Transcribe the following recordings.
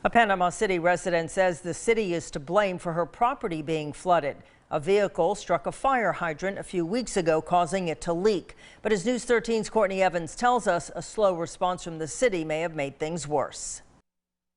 A Panama City resident says the city is to blame for her property being flooded. A vehicle struck a fire hydrant a few weeks ago, causing it to leak. But as News 13's Courtney Evans tells us, a slow response from the city may have made things worse.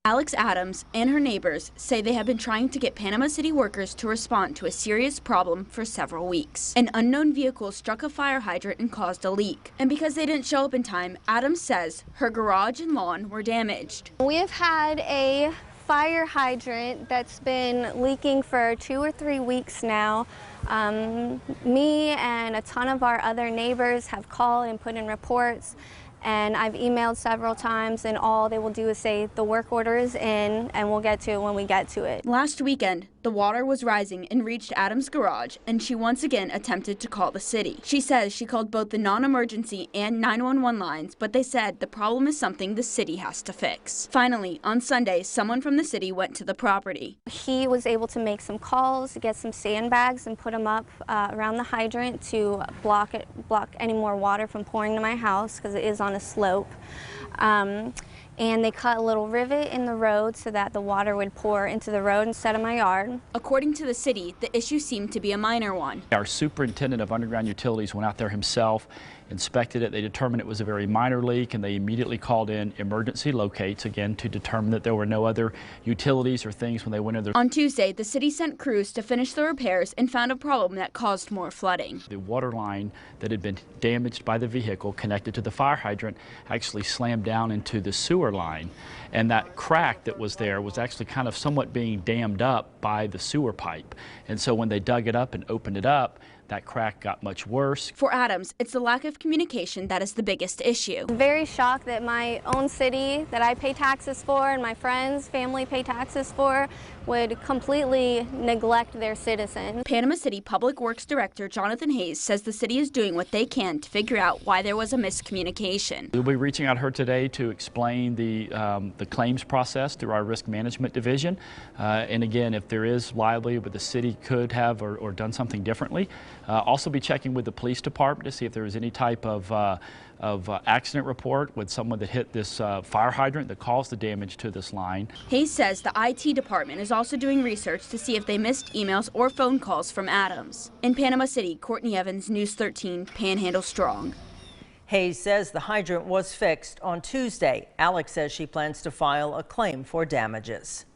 Alex Adams and her neighbors say they have been trying to get Panama City workers to respond to a serious problem for several weeks. An unknown vehicle struck a fire hydrant and caused a leak. And because they didn't show up in time, Adams says her garage and lawn were damaged. We have had a fire hydrant that's been leaking for 2 or 3 weeks now. Me and a ton of our other neighbors have called and put in reports. And I've emailed several times, and all they will do is say the work order is in and we'll get to it when we get to it. Last weekend, the water was rising and reached Adams' garage, and she once again attempted to call the city. She says she called both the non-emergency and 911 lines, but they said the problem is something the city has to fix. Finally, on Sunday, someone from the city went to the property. He was able to make some calls, get some sandbags and put them up around the hydrant to block any more water from pouring to my house because it is on a slope. And they cut a little rivet in the road so that the water would pour into the road instead of my yard. According to the city, the issue seemed to be a minor one. Our superintendent of underground utilities went out there himself, inspected it. They determined it was a very minor leak, and they immediately called in emergency locates again to determine that there were no other utilities or things when they went in there. On Tuesday, the city sent crews to finish the repairs and found a problem that caused more flooding. The water line that had been damaged by the vehicle connected to the fire hydrant actually slammed down into the sewer line, and that crack that was there was actually kind of somewhat being dammed up by the sewer pipe. And so when they dug it up and opened it up, that crack got much worse. For Adams, it's the lack of communication that is the biggest issue. I'm very shocked that my own city that I pay taxes for and my friends, family pay taxes for would completely neglect their citizens. Panama City Public Works Director Jonathan Hayes says the city is doing what they can to figure out why there was a miscommunication. We'll be reaching out to her today to explain the claims process through our risk management division. And again, if there is liability, but the city could have or done something differently. Also be checking with the police department to see if there was any type of accident report with someone that hit this fire hydrant that caused the damage to this line. Hayes says the IT department is also doing research to see if they missed emails or phone calls from Adams. In Panama City, Courtney Evans, News 13, Panhandle Strong. Hayes says the hydrant was fixed on Tuesday. Alex says she plans to file a claim for damages.